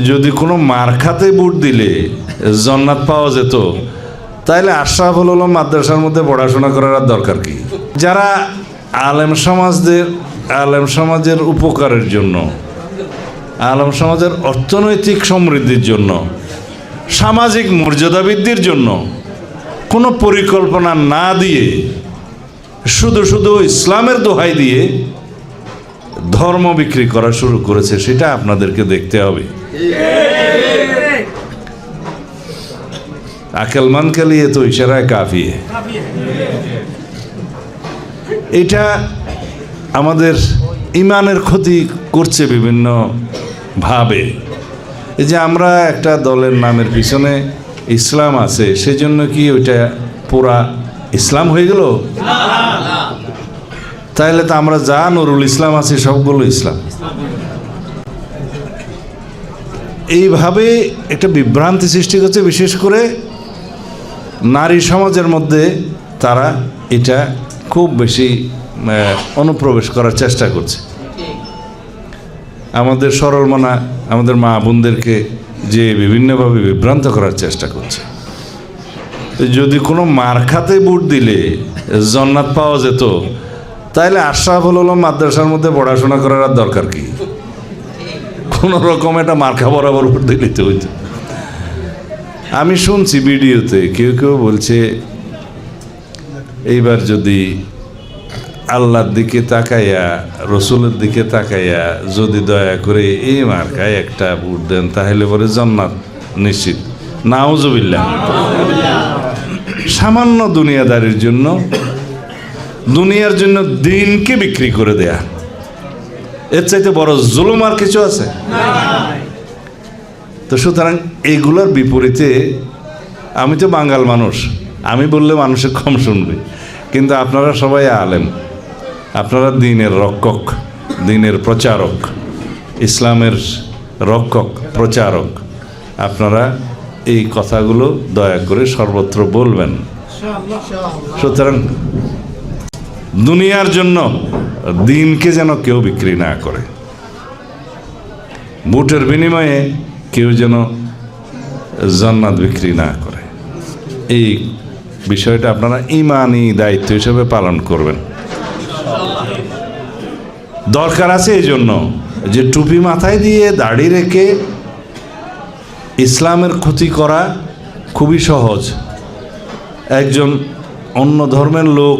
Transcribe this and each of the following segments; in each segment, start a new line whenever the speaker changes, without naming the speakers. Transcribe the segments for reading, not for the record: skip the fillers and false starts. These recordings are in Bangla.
যদি কোনো মার্কাতে ভোট দিলে জান্নাত পাওয়া যেত, তাহলে আশরাফুল উলুম মাদ্রাসার মধ্যে পড়াশোনা করার আর দরকার কি? যারা আলেম সমাজের উপকারের জন্য, আলেম সমাজের অর্থনৈতিক সমৃদ্ধির জন্য, সামাজিক মর্যাদা বৃদ্ধির জন্য কোনো পরিকল্পনা না দিয়ে শুধু শুধু ইসলামের দোহাই দিয়ে ধর্ম বিক্রি করা শুরু করেছে, সেটা আপনাদেরকে দেখতে হবে। আকলমান কে লিয়ে তো ইশারায় কাফি। এটা আমাদের ইমানের ক্ষতি করছে বিভিন্ন ভাবে। এই যে আমরা একটা দলের নামের পিছনে ইসলাম আছে, সেজন্য কি ওইটা পুরা ইসলাম হয়ে গেল? তাহলে তো আমরা যা নুরুল ইসলাম আছি সবগুলো ইসলাম। এইভাবে একটা বিভ্রান্তি সৃষ্টি করছে, বিশেষ করে নারী সমাজের মধ্যে। তারা এটা খুব বেশি অনুপ্রবেশ করার চেষ্টা করছে। আমাদের সরল মনা আমাদের মা বোনদেরকে যে বিভিন্নভাবে বিভ্রান্ত করার চেষ্টা করছে। যদি কোনো মার্কাতে ভোট দিলে জান্নাত পাওয়া যেত, তাহলে আশরাফুল উলুম মাদ্রাসার মধ্যে পড়াশোনা করার আর দরকার কি? কোনো রকম একটা মার্কা বরাবর ভোট দিলে তো হইতো। আমি শুনছি ভিডিওতে কেউ কেউ বলছে, এইবার যদি আল্লাহর দিকে তাকাইয়া, রসুলের দিকে তাকাইয়া যদি দয়া করে এই মার্কায় একটা ভোট দেন, তাহলে পরে জান্নাত নিশ্চিত। নাউজুবিল্লাহ। সামান্য দুনিয়াদারির জন্য, দুনিয়ার জন্য দিনকে বিক্রি করে দেয়া, এর চাইতে বড় জুলুম আর কিছু আছে? তো সুতরাং এইগুলোর বিপরীতে, আমি তো বাঙাল মানুষ, আমি বললে মানুষে কম শুনবে, কিন্তু আপনারা সবাই আলেম, আপনারা দিনের রক্ষক, দিনের প্রচারক, ইসলামের রক্ষক প্রচারক। আপনারা এই কথাগুলো দয়া করে সর্বত্র বলবেন। সুতরাং দুনিয়ার জন্য দিনকে যেন কেউ বিক্রি না করে, ভোটের বিনিময়ে কেউ যেন জান্নাত বিক্রি না করে। এই বিষয়টা আপনারা ইমানি দায়িত্ব হিসেবে পালন করবেন। দরকার আছে এই জন্য যে টুপি মাথায় দিয়ে দাড়ি রেখে ইসলামের ক্ষতি করা খুবই সহজ। একজন অন্য ধর্মের লোক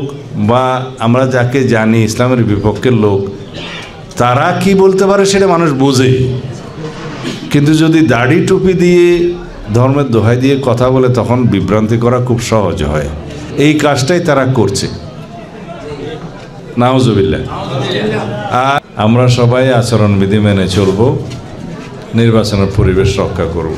বা আমরা যাকে জানি ইসলামের বিপক্ষের লোক, তারা কি বলতে পারে সেটা মানুষ বোঝে। কিন্তু যদি দাড়ি টুপি দিয়ে ধর্মের দোহাই দিয়ে কথা বলে, তখন বিভ্রান্তি করা খুব সহজ হয়। এই কাজটাই তারা করছে। নাউজুবিল্লাহ। আর আমরা সবাই আচরণবিধি মেনে চলব, নির্বাচনের পরিবেশ রক্ষা করব।